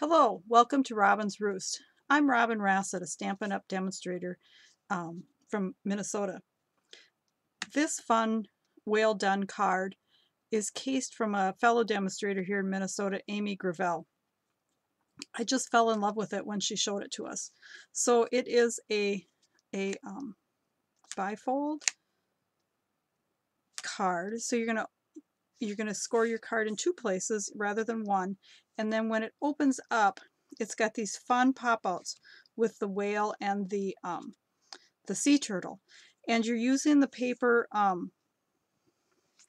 Hello, welcome to Robin's Roost. I'm Robin Rassett, a Stampin' Up! Demonstrator from Minnesota. This fun Whale Done card is cased from a fellow demonstrator here in Minnesota, Amy Gravel. I just fell in love with it when she showed it to us. So it is a bifold card. So you're gonna score your card in two places rather than one, and then when it opens up, it's got these fun pop-outs with the whale and the sea turtle, and you're using the paper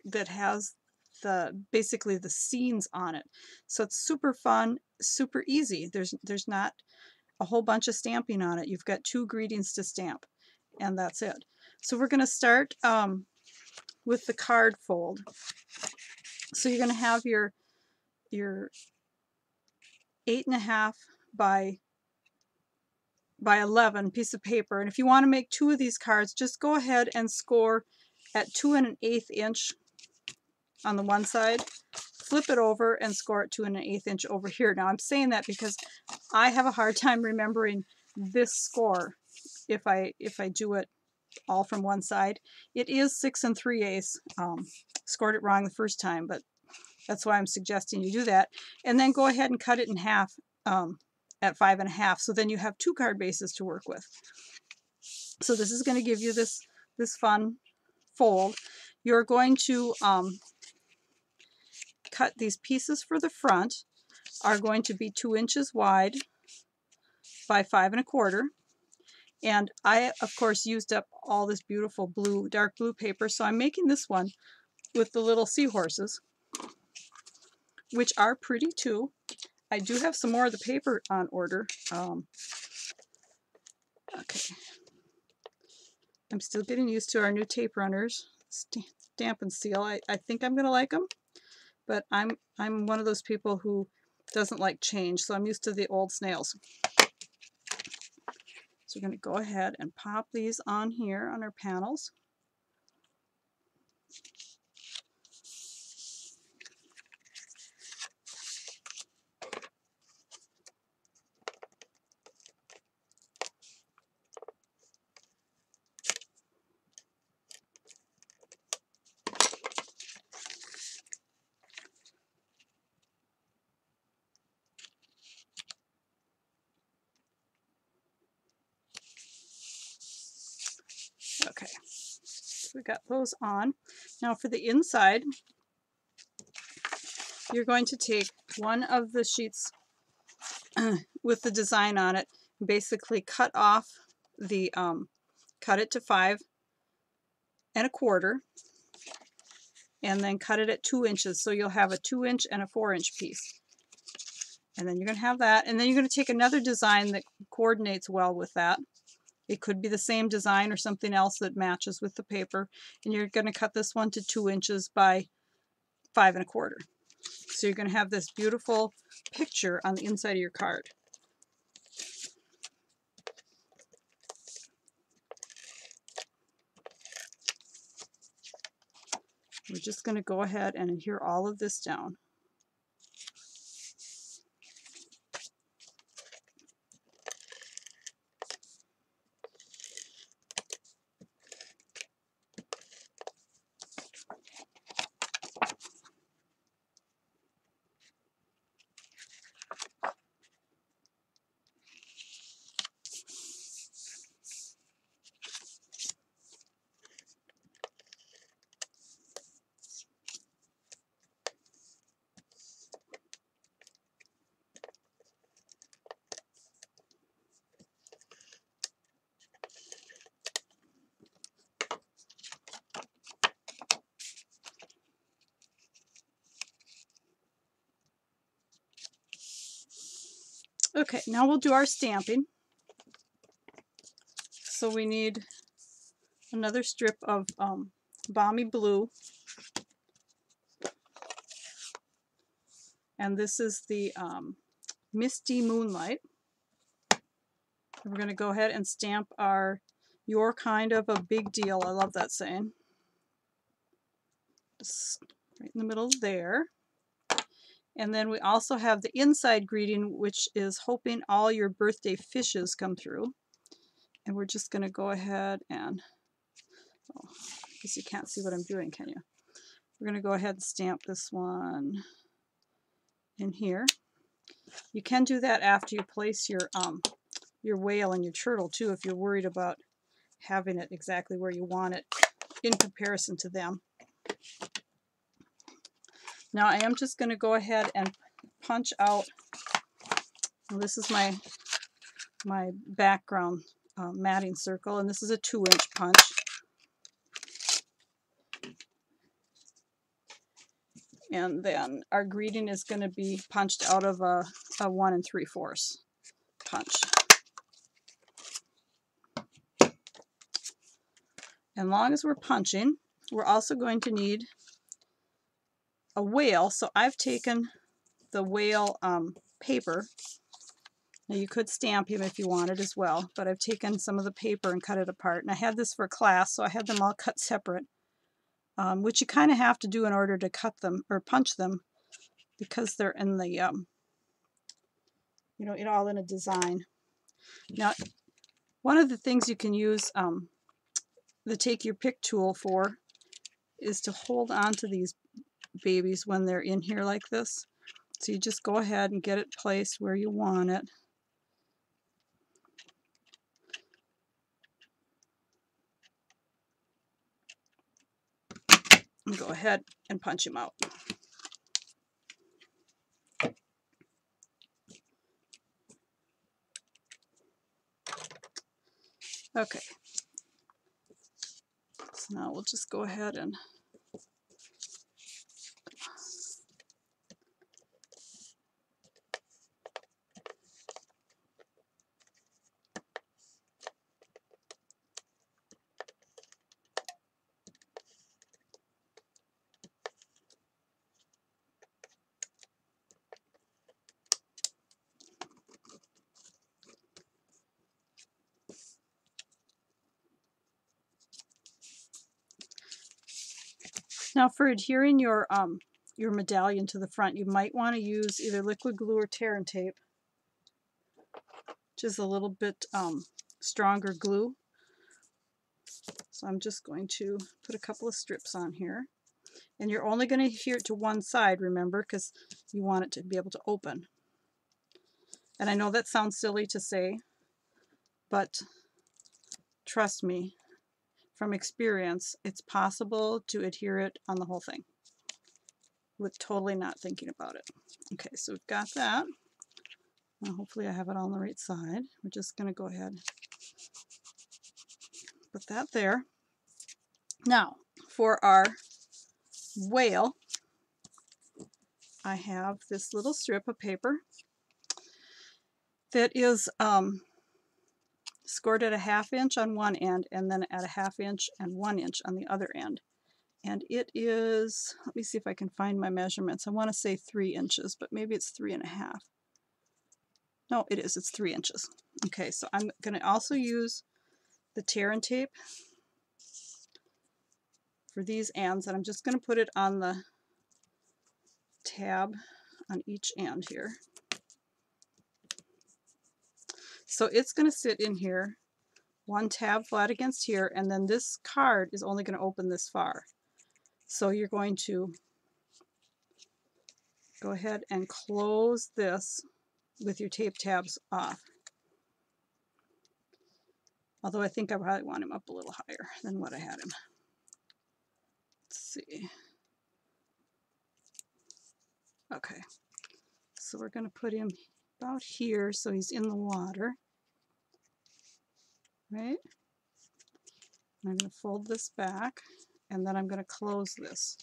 that has basically the scenes on it. So it's super fun, super easy. There's not a whole bunch of stamping on it. You've got two greetings to stamp, and that's it. So we're going to start with the card fold. So you're going to have your 8.5 by 11 piece of paper, and if you want to make two of these cards, just go ahead and score at 2 1/8 inch on the one side, flip it over and score at 2 1/8 inch over here. Now I'm saying that because I have a hard time remembering this score if I do it all from one side. It is 6 3/8. Scored it wrong the first time, but that's why I'm suggesting you do that. And then go ahead and cut it in half at 5 1/2. So then you have two card bases to work with. So this is going to give you this fun fold. You're going to cut these pieces for the front are going to be 2 inches wide by 5 1/4. And I, of course, used up all this beautiful blue, dark blue paper, so I'm making this one with the little seahorses, which are pretty too. I do have some more of the paper on order. Okay. I'm still getting used to our new tape runners, Stamp and Seal. I think I'm going to like them, but I'm one of those people who doesn't like change, so I'm used to the old snails. So we're going to go ahead and pop these on here on our panels. Okay, so we got those on. Now for the inside, you're going to take one of the sheets with the design on it, basically cut off the, cut it to 5 1/4, and then cut it at 2 inches. So you'll have a 2 inch and a 4 inch piece. And then you're going to have that. And then you're going to take another design that coordinates well with that. It could be the same design or something else that matches with the paper. And you're going to cut this one to 2 inches by 5 1/4. So you're going to have this beautiful picture on the inside of your card. We're just going to go ahead and adhere all of this down. Okay, now we'll do our stamping. So we need another strip of Balmy Blue. And this is the Misty Moonlight. And we're going to go ahead and stamp our "You're Kind of a Big Deal." I love that saying. Just right in the middle there. And then we also have the inside greeting, which is hoping all your birthday fishes come through. And we're just going to go ahead and, oh, I guess you can't see what I'm doing, can you? We're going to go ahead and stamp this one in here. You can do that after you place your whale and your turtle too, if you're worried about having it exactly where you want it in comparison to them. Now I am just going to go ahead and punch out. Well, this is my background matting circle, and this is a 2-inch punch. And then our greeting is going to be punched out of a 1 3/4 punch. And long as we're punching, we're also going to need a whale. So I've taken the whale paper. Now you could stamp him if you wanted as well, but I've taken some of the paper and cut it apart. And I had this for class, so I had them all cut separate, which you kind of have to do in order to cut them or punch them, because they're in the, you know, all in a design. Now, one of the things you can use the take your pick tool for is to hold on to these babies when they're in here like this. So you just go ahead and get it placed where you want it. And go ahead and punch him out. Okay. So now we'll just go ahead and now for adhering your medallion to the front, you might want to use either liquid glue or tear and tape, which is a little bit stronger glue. So I'm just going to put a couple of strips on here. And you're only going to adhere it to one side, remember, because you want it to be able to open. And I know that sounds silly to say, but trust me, from experience, it's possible to adhere it on the whole thing with totally not thinking about it. Okay, so we've got that. Now hopefully I have it on the right side. We're just going to go ahead and put that there. Now, for our whale, I have this little strip of paper that is scored at a 1/2 inch on one end and then at a 1/2 inch and 1 inch on the other end. And it is, let me see if I can find my measurements. I want to say 3 inches, but maybe it's 3.5. No, it is. It's 3 inches. Okay, so I'm going to also use the tear and tape for these ends, and I'm just going to put it on the tab on each end here. So it's going to sit in here, one tab flat against here, and then this card is only going to open this far. So you're going to go ahead and close this with your tape tabs off. Although I think I probably want him up a little higher than what I had him. Let's see. Okay, so we're going to put him about here so he's in the water. Right? And I'm going to fold this back, and then I'm going to close this.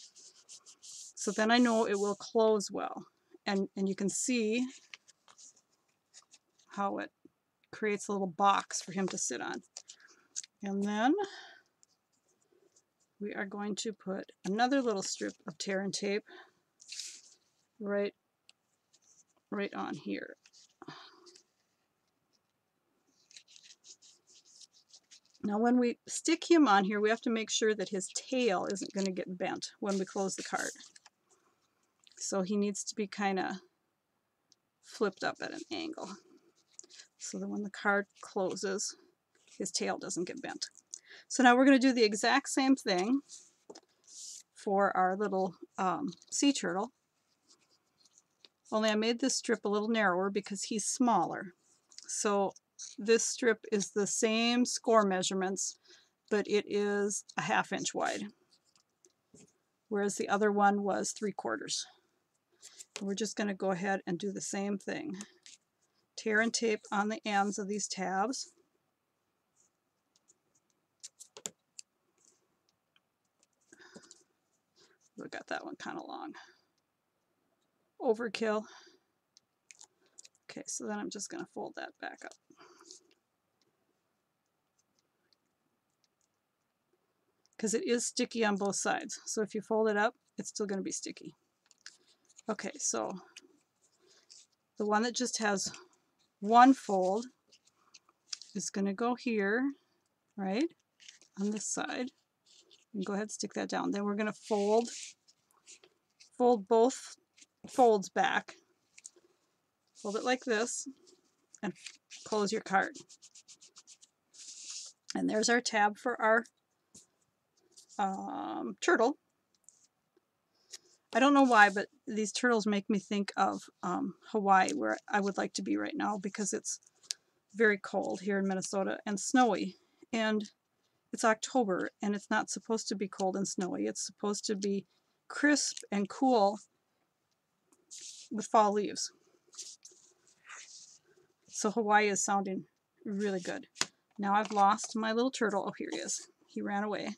So then I know it will close well. And you can see how it creates a little box for him to sit on. And then we are going to put another little strip of tear and tape right on here. Now when we stick him on here, we have to make sure that his tail isn't going to get bent when we close the card. So he needs to be kind of flipped up at an angle so that when the card closes, his tail doesn't get bent. So now we're going to do the exact same thing for our little sea turtle. Only I made this strip a little narrower because he's smaller. So this strip is the same score measurements, but it is a 1/2 inch wide, whereas the other one was 3/4. We're just going to go ahead and do the same thing. Tear and tape on the ends of these tabs. We got that one kind of long. Overkill. Okay, so then I'm just going to fold that back up. Because it is sticky on both sides. So if you fold it up, it's still going to be sticky. Okay, so the one that just has one fold is going to go here, right, on this side. And go ahead and stick that down. Then we're going to fold both folds back. Fold it like this and close your card. And there's our tab for our turtle. I don't know why, but these turtles make me think of Hawaii, where I would like to be right now, because it's very cold here in Minnesota and snowy. And it's October, and it's not supposed to be cold and snowy. It's supposed to be crisp and cool with fall leaves. So Hawaii is sounding really good. Now I've lost my little turtle. Oh, here he is. He ran away.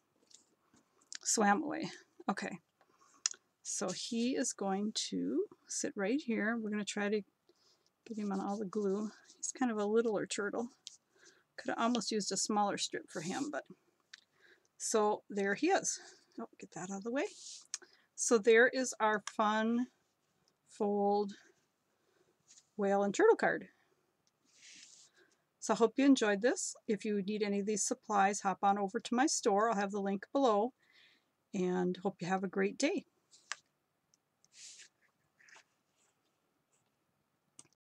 Swam away. Okay. So he is going to sit right here. We're going to try to get him on all the glue. He's kind of a littler turtle. Could have almost used a smaller strip for him, but so there he is. Oh, get that out of the way. So there is our fun fold whale and turtle card. So I hope you enjoyed this. If you need any of these supplies, hop on over to my store. I'll have the link below, and hope you have a great day.